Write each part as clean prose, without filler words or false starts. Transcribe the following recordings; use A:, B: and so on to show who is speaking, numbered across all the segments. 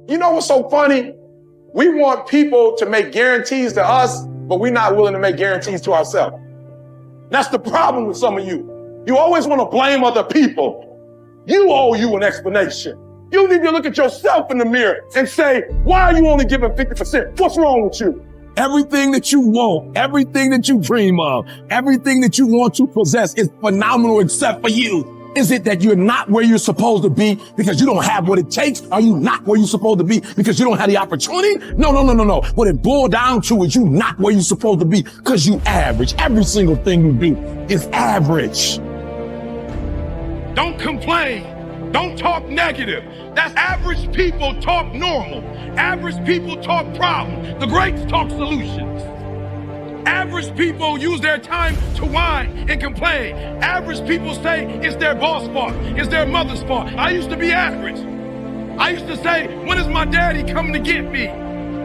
A: You know what's so funny? We want people to make guarantees to us, but we're not willing to make guarantees to ourselves. That's the problem with some of you. You always want to blame other people. You owe you an explanation. You need to look at yourself in the mirror and say, why are you only giving 50%? What's wrong with you?
B: Everything that you want, everything that you dream of, everything that you want to possess is phenomenal except for you. Is it that you're not where you're supposed to be because you don't have what it takes? Are you not where you're supposed to be because you don't have the opportunity? No. What it boiled down to is you not where you're supposed to be because you average. Every single thing you do is average.
C: Don't complain. Don't talk negative. That's average people talk normal. Average people talk problems. The greats talk solutions. Average people use their time to whine and complain. Average people say it's their boss' fault, it's their mother's fault. I used to be average. I used to say, when is my daddy coming to get me?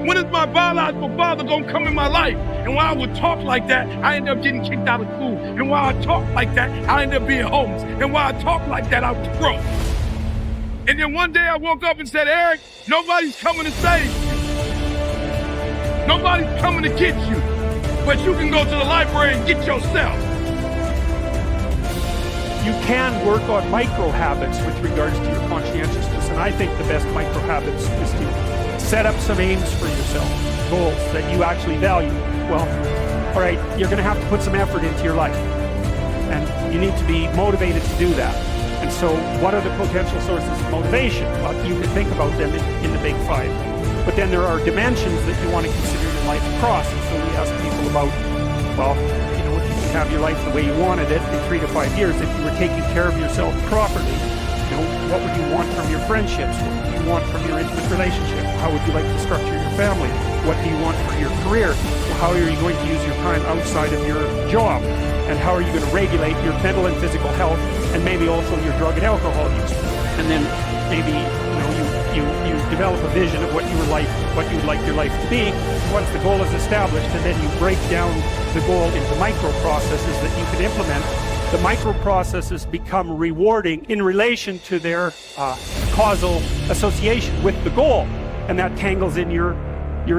C: When is my biological father gonna come in my life? And while I would talk like that, I ended up getting kicked out of school. And while I talked like that, I ended up being homeless. And while I talked like that, I was broke. And then one day I woke up and said, Eric, nobody's coming to save you. Nobody's coming to get you. But you can go to the library and get yourself.
D: You can work on micro habits with regards to your conscientiousness, and I think the best micro habits is to set up some aims for yourself, goals that you actually value. Well, all right, you're going to have to put some effort into your life, and you need to be motivated to do that. And so what are the potential sources of motivation? Well, you can think about them in the big five. But then there are dimensions that you want to consider your life across. And so we ask people about, well, you know, if you could have your life the way you wanted it in 3 to 5 years, if you were taking care of yourself properly, you know, what would you want from your friendships? What would you want from your intimate relationship? How would you like to structure your family? What do you want for your career? How are you going to use your time outside of your job? And how are you going to regulate your mental and physical health, and maybe also your drug and alcohol use? And then maybe, you develop a vision of what you would like your life to be. Once the goal is established, and then you break down the goal into micro processes that you can implement. The micro processes become rewarding in relation to their causal association with the goal, and that tangles in your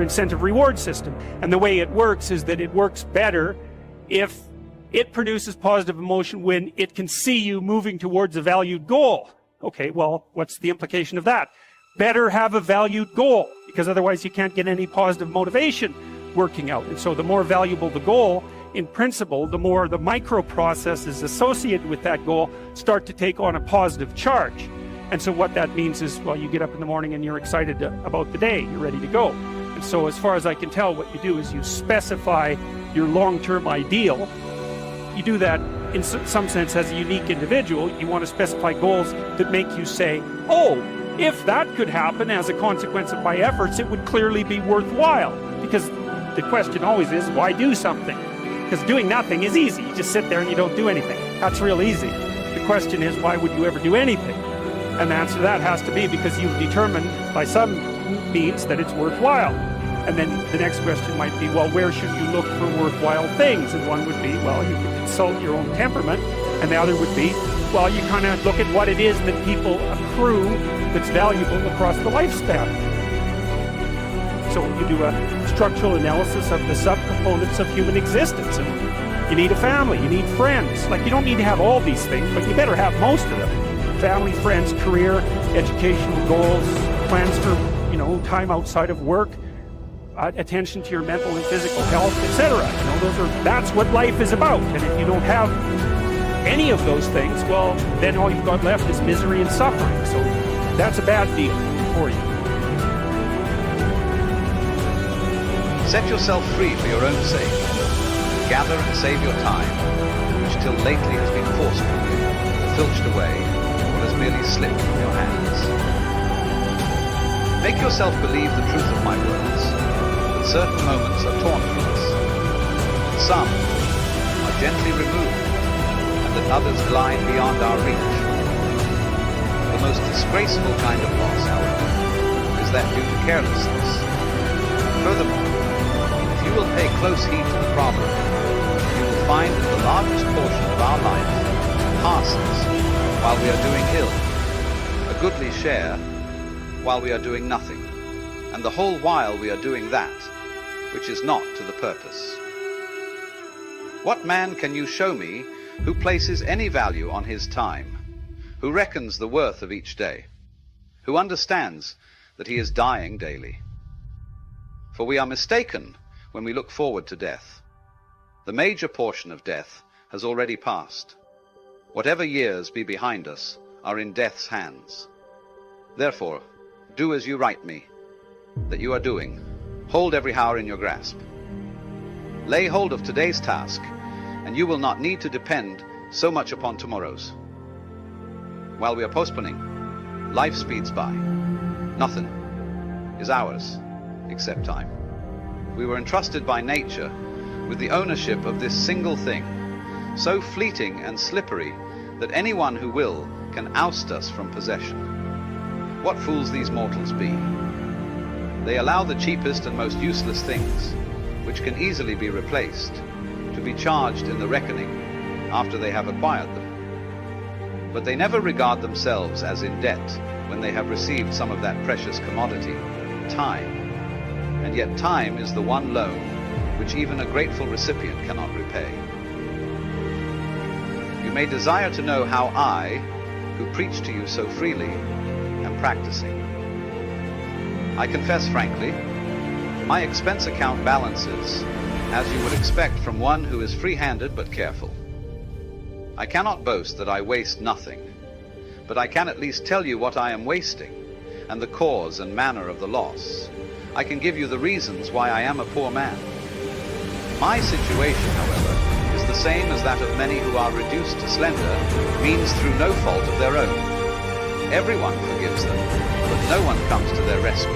D: incentive reward system. And the way it works is that it works better if it produces positive emotion when it can see you moving towards a valued goal. Okay, well, what's the implication of that? Better have a valued goal, because otherwise you can't get any positive motivation working out. And so the more valuable the goal, in principle, the more the micro processes associated with that goal start to take on a positive charge. And so what that means is, well, you get up in the morning and you're excited about the day, you're ready to go. And so as far as I can tell, what you do is you specify your long-term ideal. You do that in some sense as a unique individual. You want to specify goals that make you say, oh, if that could happen as a consequence of my efforts, it would clearly be worthwhile. Because the question always is, why do something? Because doing nothing is easy. You just sit there and you don't do anything. That's real easy. The question is, why would you ever do anything? And the answer to that has to be because you've determined by some means that it's worthwhile. And then the next question might be, well, where should you look for worthwhile things? And one would be, well, you could consult your own temperament. And the other would be, well, you kind of look at what it is that people accrue that's valuable across the lifespan. So you do a structural analysis of the subcomponents of human existence. And you need a family, you need friends. Like, you don't need to have all these things, but you better have most of them. Family, friends, career, educational goals, plans for, time outside of work, attention to your mental and physical health, etc. That's what life is about. And if you don't have any of those things, well, then all you've got left is misery and suffering. So that's a bad deal for you.
E: Set yourself free for your own sake. Gather and save your time, which till lately has been forced from you, filched away, or has merely slipped from your hands. Make yourself believe the truth of my words, that certain moments are torn from us, that some are gently removed, and that others glide beyond our reach. The most disgraceful kind of loss, however, is that due to carelessness. Furthermore, if you will pay close heed to the problem, you will find that the largest portion of our life passes while we are doing ill. A goodly share while we are doing nothing, and the whole while we are doing that which is not to the purpose. What man can you show me who places any value on his time, who reckons the worth of each day, who understands that he is dying daily? For we are mistaken when we look forward to death. The major portion of death has already passed. Whatever years be behind us are in death's hands. Therefore, do as you write me that you are doing. Hold every hour in your grasp. Lay hold of today's task, and you will not need to depend so much upon tomorrow's. While we are postponing, life speeds by. Nothing is ours except time. We were entrusted by nature with the ownership of this single thing, so fleeting and slippery that anyone who will can oust us from possession. What fools these mortals be! They allow the cheapest and most useless things, which can easily be replaced, to be charged in the reckoning after they have acquired them. But they never regard themselves as in debt when they have received some of that precious commodity, time. And yet time is the one loan which even a grateful recipient cannot repay. You may desire to know how I, who preach to you so freely, am practicing. I confess frankly, my expense account balances, as you would expect from one who is free-handed but careful. I cannot boast that I waste nothing, but I can at least tell you what I am wasting, and the cause and manner of the loss. I can give you the reasons why I am a poor man. My situation, however, is the same as that of many who are reduced to slender means through no fault of their own. Everyone forgives them, but no one comes to their rescue.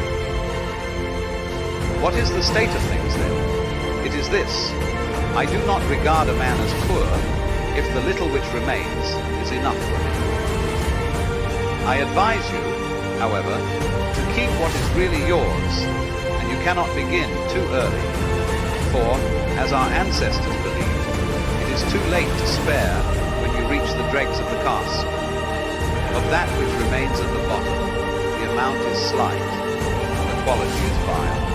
E: What is the state of things then? It is this: I do not regard a man as poor if the little which remains is enough for him. I advise you, however, to keep what is really yours, and you cannot begin too early, for, as our ancestors believed, it is too late to spare when you reach the dregs of the cask. Of that which remains at the bottom, the amount is slight, and the quality is vile.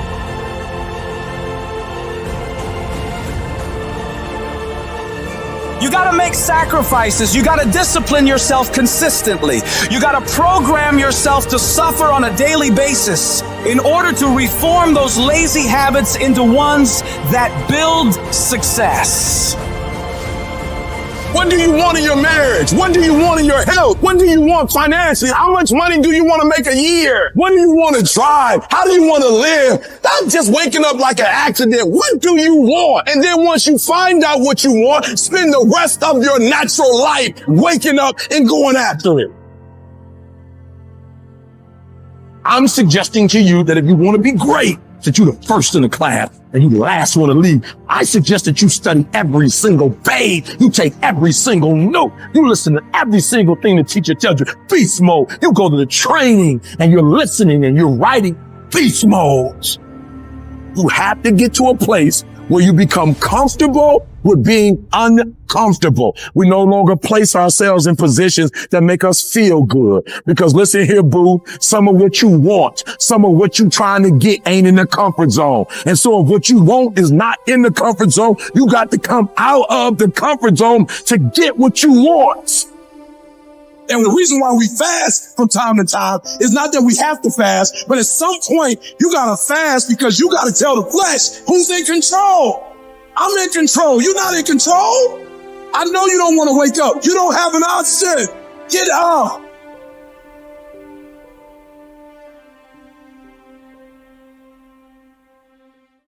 F: You gotta make sacrifices. You gotta discipline yourself consistently. You gotta program yourself to suffer on a daily basis in order to reform those lazy habits into ones that build success.
B: What do you want in your marriage? What do you want in your health? What do you want financially? How much money do you want to make a year? What do you want to drive? How do you want to live? Not just waking up like an accident. What do you want? And then once you find out what you want, spend the rest of your natural life waking up and going after it. I'm suggesting to you that if you want to be great, that you're the first in the class and you the last one to leave. I suggest that you study every single page. You take every single note. You listen to every single thing the teacher tells you. Beast mode. You go to the training and you're listening and you're writing beast modes. You have to get to a place where you become comfortable with being uncomfortable. We no longer place ourselves in positions that make us feel good. Because listen here, boo, some of what you want, some of what you're trying to get ain't in the comfort zone. And so if what you want is not in the comfort zone, you got to come out of the comfort zone to get what you want. And the reason why we fast from time to time is not that we have to fast, but at some point you gotta fast because you gotta tell the flesh who's in control. I'm in control. You're not in control. I know you don't want to wake up. You don't have an option. Get up.